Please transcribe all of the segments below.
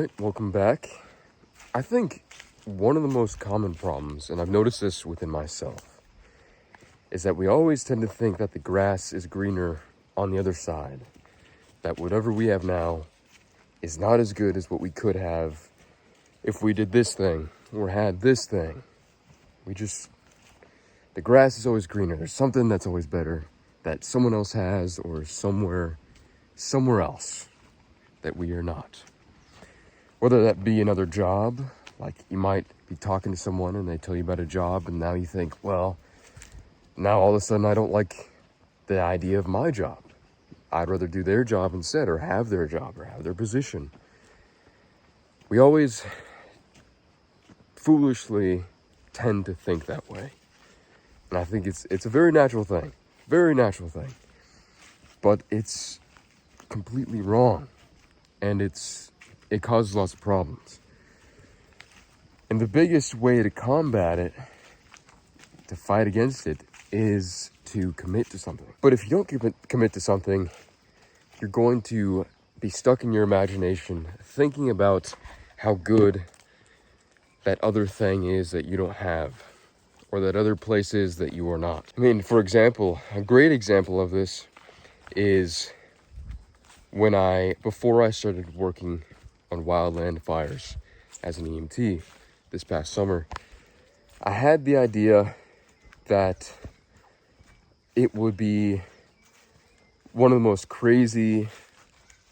Alright, welcome back. I think one of the most common problems, and I've noticed this within myself, is that we always tend to think that the grass is greener on the other side. That whatever we have now is not as good as what we could have if we did this thing or had this thing. The grass is always greener. There's something that's always better that someone else has or somewhere else that we are not. Whether that be another job, like you might be talking to someone and they tell you about a job and now you think, well, now all of a sudden I don't like the idea of my job. I'd rather do their job instead, or have their job, or have their position. We always foolishly tend to think that way. And I think it's a very natural thing. But it's completely wrong. And it causes lots of problems. And the biggest way to combat it, to fight against it, is to commit to something. But if you don't commit to something, you're going to be stuck in your imagination thinking about how good that other thing is that you don't have, or that other place is that you are not. I mean, for example, a great example of this is before I started working on wildland fires as an EMT this past summer, I had the idea that it would be one of the most crazy,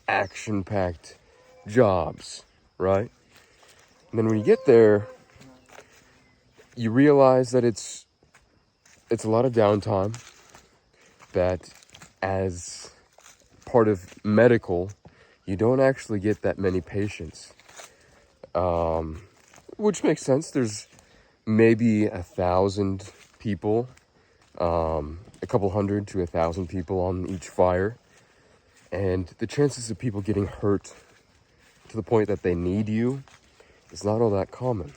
action-packed jobs, right? And then when you get there, you realize that it's a lot of downtime, that as part of medical, you don't actually get that many patients, which makes sense. There's maybe 1,000 people, a couple hundred to 1,000 people on each fire, and the chances of people getting hurt to the point that they need you is not all that common.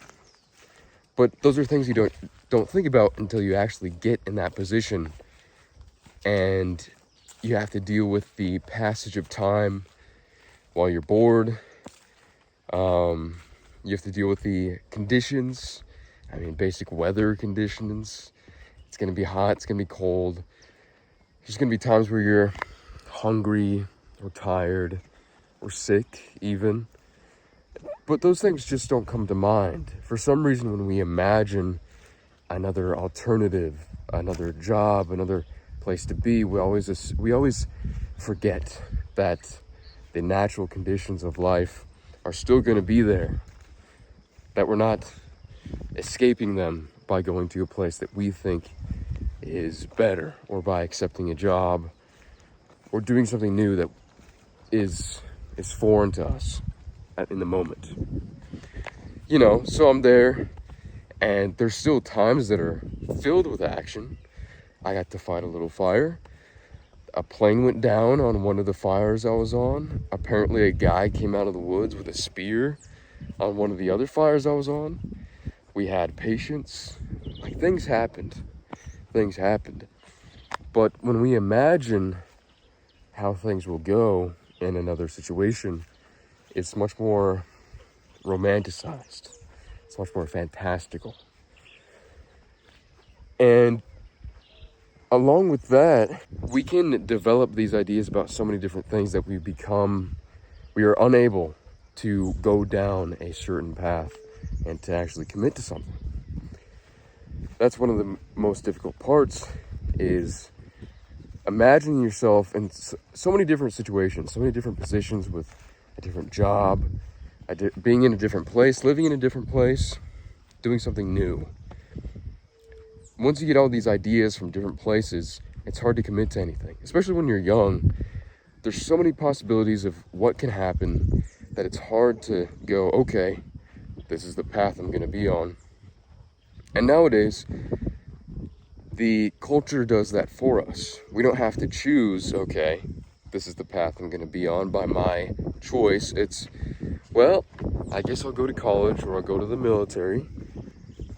But those are things you don't think about until you actually get in that position, and you have to deal with the passage of time while you're bored. You have to deal with the conditions. I mean, basic weather conditions. It's going to be hot, it's going to be cold. There's going to be times where you're hungry or tired or sick even. But those things just don't come to mind. For some reason, when we imagine another alternative, another job, another place to be, we always forget that the natural conditions of life are still going to be there, that we're not escaping them by going to a place that we think is better, or by accepting a job, or doing something new that is foreign to us in the moment. So I'm there, and there's still times that are filled with action. I got to fight a little fire. A plane went down on one of the fires I was on. Apparently a guy came out of the woods with a spear on one of the other fires I was on. We had patients. Like, things happened. But when we imagine how things will go in another situation, it's much more romanticized. It's much more fantastical. And along with that, we can develop these ideas about so many different things that we are unable to go down a certain path and to actually commit to something. That's one of the most difficult parts, is imagining yourself in so many different situations, so many different positions, with a different job, being in a different place, living in a different place, doing something new. Once you get all these ideas from different places, it's hard to commit to anything, especially when you're young. There's so many possibilities of what can happen that it's hard to go, okay, this is the path I'm going to be on. And nowadays, the culture does that for us. We don't have to choose, okay, this is the path I'm going to be on by my choice. It's, well, I guess I'll go to college, or I'll go to the military,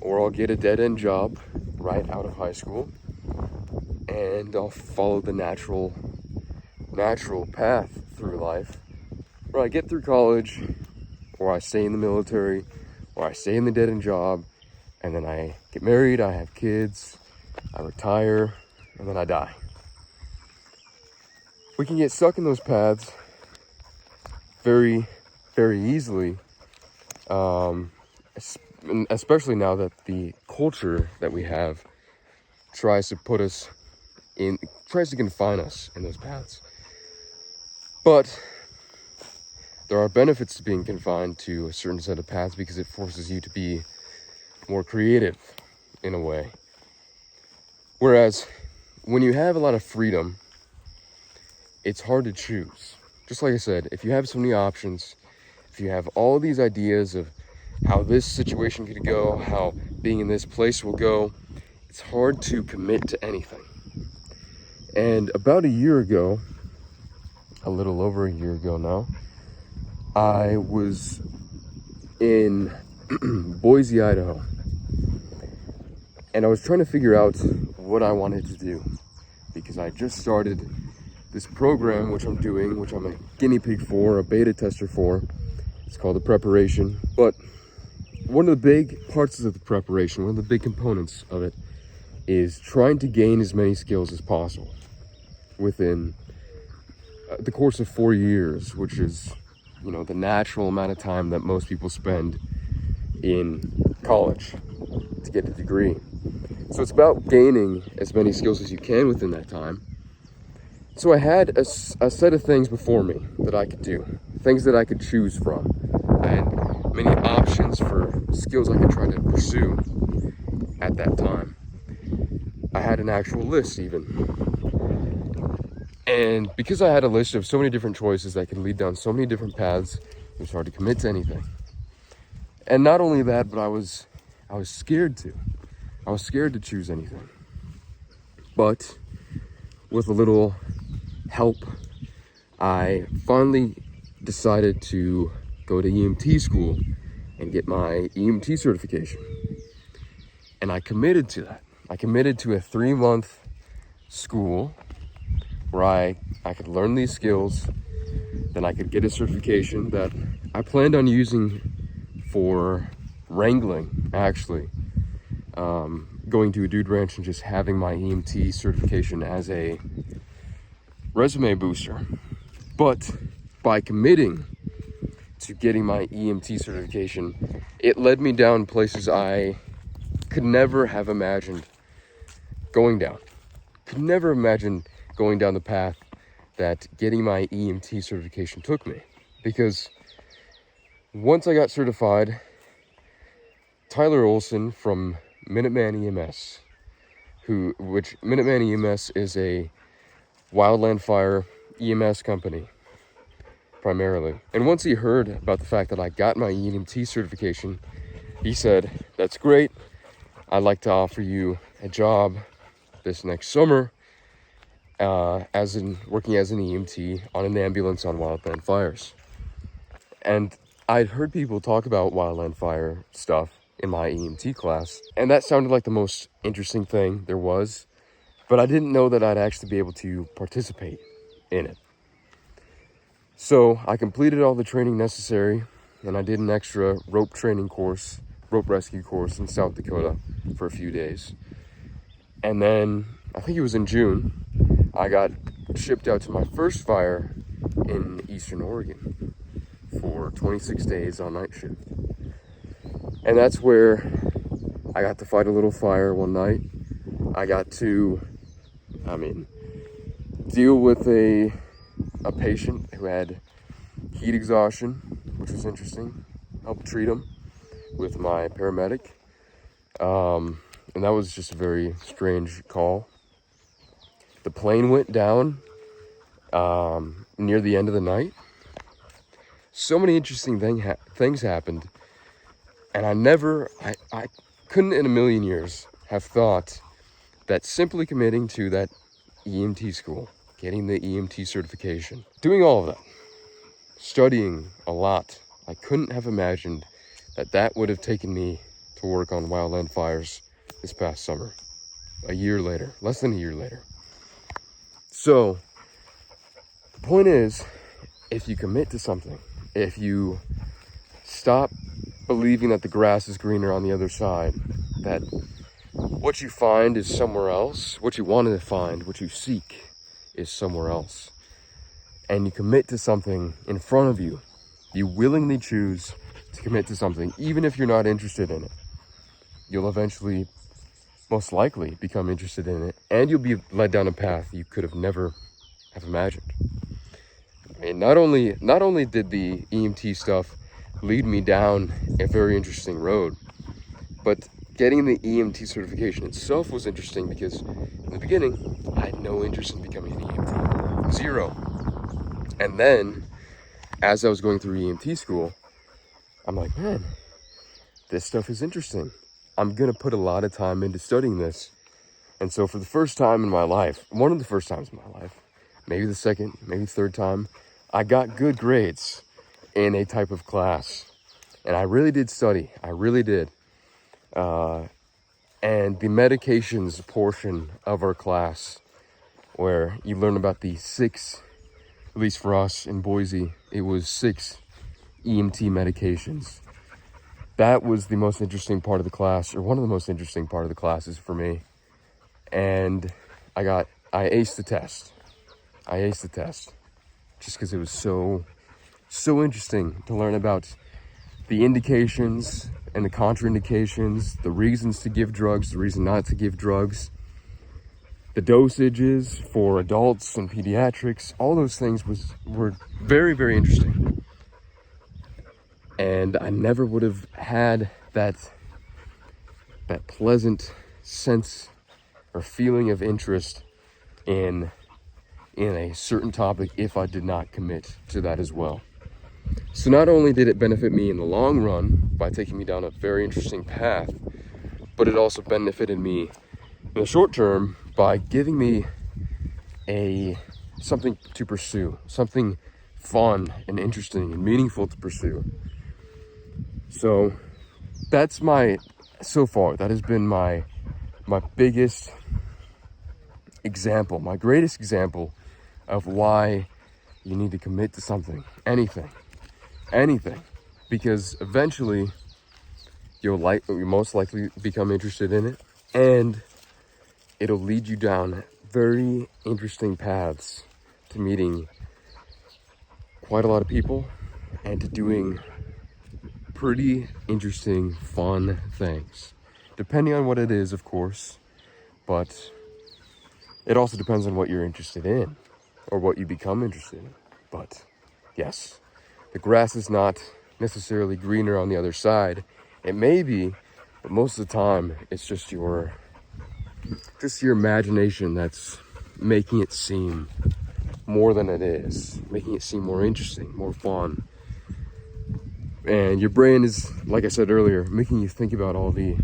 or I'll get a dead-end job right out of high school, and I'll follow the natural path through life. Or I get through college, or I stay in the military, or I stay in the dead-end job, and then I get married, I have kids, I retire, and then I die. We can get stuck in those paths very, very easily, especially now that the culture that we have tries to confine us in those paths. But there are benefits to being confined to a certain set of paths because it forces you to be more creative in a way. Whereas when you have a lot of freedom, it's hard to choose. Just like I said, if you have so many options, if you have all these ideas of how this situation could go, how being in this place will go, it's hard to commit to anything. And about a year ago, a little over a year ago now, I was in Boise, Idaho, and I was trying to figure out what I wanted to do because I just started this program, which I'm doing, which I'm a guinea pig for, a beta tester for. It's called the preparation. But one of the big parts of the preparation, one of the big components of it, is trying to gain as many skills as possible within the course of 4 years, which is, the natural amount of time that most people spend in college to get a degree. So it's about gaining as many skills as you can within that time. So I had a set of things before me that I could do, things that I could choose from. I had many options for skills I could try to pursue at that time. I had an actual list even. And because I had a list of so many different choices that could lead down so many different paths, it was hard to commit to anything. And not only that, but I was scared to. I was scared to choose anything. But with a little help, I finally decided to go to EMT school and get my EMT certification. And I committed to that. I committed to a 3-month school where I could learn these skills, then I could get a certification that I planned on using for wrangling, actually. Going to a dude ranch and just having my EMT certification as a resume booster. But by committing to getting my EMT certification, it led me down places I could never have imagined going down. Could never imagine going down the path that getting my EMT certification took me. Because once I got certified, Tyler Olson from Minuteman EMS, which Minuteman EMS is a wildland fire EMS company, primarily. And once he heard about the fact that I got my EMT certification, he said, "That's great. I'd like to offer you a job this next summer working as an EMT on an ambulance on wildland fires." And I'd heard people talk about wildland fire stuff in my EMT class, and that sounded like the most interesting thing there was, but I didn't know that I'd actually be able to participate in it. So I completed all the training necessary, and I did an extra rope rescue course in South Dakota for a few days. And then, I think it was in June, I got shipped out to my first fire in Eastern Oregon for 26 days on night shift. And that's where I got to fight a little fire one night. I got to, deal with a patient who had heat exhaustion, which was interesting. Helped treat him with my paramedic. And that was just a very strange call. The plane went down near the end of the night. So many interesting things happened. And I couldn't in a million years have thought that simply committing to that EMT school, getting the EMT certification, doing all of that, studying a lot, I couldn't have imagined that would have taken me to work on wildland fires this past summer, less than a year later. So, the point is, if you commit to something, if you stop believing that the grass is greener on the other side, that what you find is somewhere else, what you want to find, what you seek is somewhere else, and you commit to something in front of you. You willingly choose to commit to something, even if you're not interested in it. You'll eventually, most likely, become interested in it, and you'll be led down a path you could have never have imagined. And not only did the EMT stuff lead me down a very interesting road, but getting the EMT certification itself was interesting because in the beginning, I had no interest in becoming an EMT. Zero. And then, as I was going through EMT school, I'm like, man, this stuff is interesting. I'm going to put a lot of time into studying this. And so for the first time in my life, one of the first times in my life, maybe the second, maybe third time, I got good grades in a type of class. And I really did study. I really did. And the medications portion of our class, where you learn about the 6, at least for us in Boise, it was 6 EMT medications. That was the most interesting part of the class, or one of the most interesting part of the classes for me. And I aced the test. Just because it was so interesting to learn about the indications and the contraindications, the reasons to give drugs, the reason not to give drugs, the dosages for adults and pediatrics. All those things were very, very interesting. And I never would have had that pleasant sense or feeling of interest in a certain topic if I did not commit to that as well. So not only did it benefit me in the long run by taking me down a very interesting path, but it also benefited me in the short term by giving me something to pursue, something fun and interesting and meaningful to pursue. So that has been my biggest example, my greatest example of why you need to commit to something, anything, because eventually you'll most likely become interested in it, and it'll lead you down very interesting paths to meeting quite a lot of people and to doing pretty interesting, fun things, depending on what it is, of course, but it also depends on what you're interested in or what you become interested in. But yes, the grass is not necessarily greener on the other side. It may be, but most of the time it's just your imagination that's making it seem more than it is, making it seem more interesting, more fun. And your brain is, like I said earlier, making you think about all the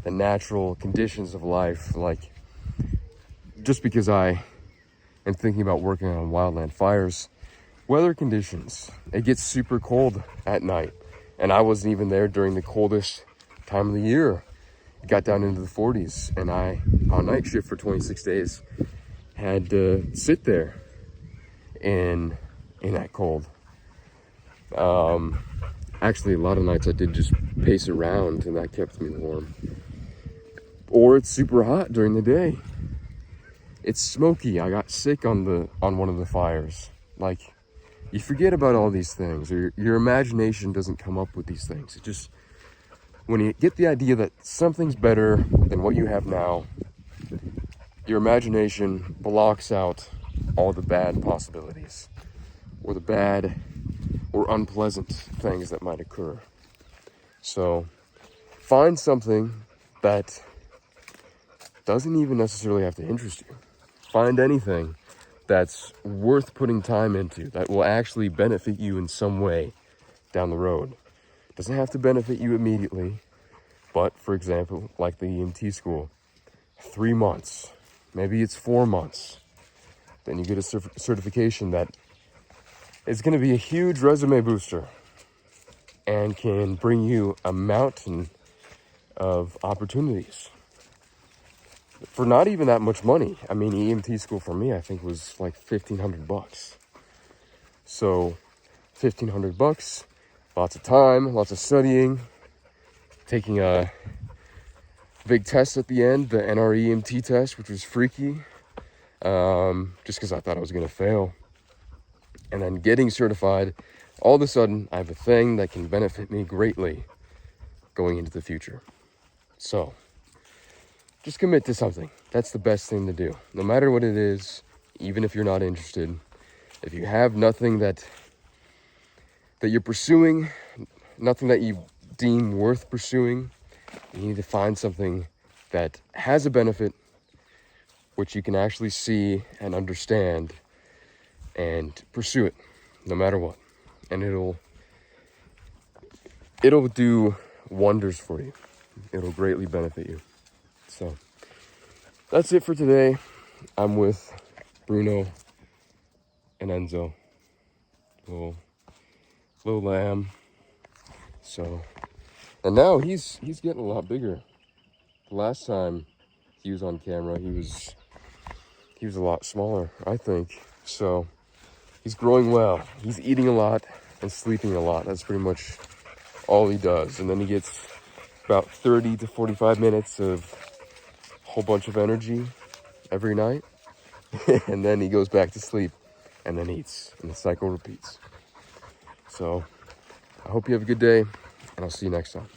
natural conditions of life. Like, just because I am thinking about working on wildland fires, weather conditions, it gets super cold at night. And I wasn't even there during the coldest time of the year. It got down into the 40s, and I, on night shift for 26 days, had to sit there in that cold. Actually, a lot of nights I did just pace around, and that kept me warm. Or it's super hot during the day. It's smoky. I got sick on one of the fires. Like, you forget about all these things, or your imagination doesn't come up with these things. It just, when you get the idea that something's better than what you have now, your imagination blocks out all the bad possibilities, or the bad or unpleasant things that might occur. So find something that doesn't even necessarily have to interest you. Find anything that's worth putting time into, that will actually benefit you in some way down the road. It doesn't have to benefit you immediately, but for example, like the EMT school, 3 months, maybe it's 4 months, then you get a certification that is going to be a huge resume booster and can bring you a mountain of opportunities for not even that much money. I mean, EMT school for me, I think, was like $1,500. So $1,500, lots of time, lots of studying, taking a big test at the end, the NREMT test, which was freaky, just because I thought I was going to fail. And then getting certified, all of a sudden, I have a thing that can benefit me greatly going into the future. So, just commit to something. That's the best thing to do. No matter what it is, even if you're not interested, if you have nothing that you're pursuing, nothing that you deem worth pursuing, you need to find something that has a benefit, which you can actually see and understand, and pursue it no matter what. And it'll do wonders for you. It'll greatly benefit you. So that's it for today. I'm with Bruno and Enzo, little lamb. So, and now he's getting a lot bigger. The last time he was on camera, he was a lot smaller, I think. So he's growing well. He's eating a lot and sleeping a lot. That's pretty much all he does. And then he gets about 30 to 45 minutes of a whole bunch of energy every night. And then he goes back to sleep and then eats. And the cycle repeats. So I hope you have a good day, and I'll see you next time.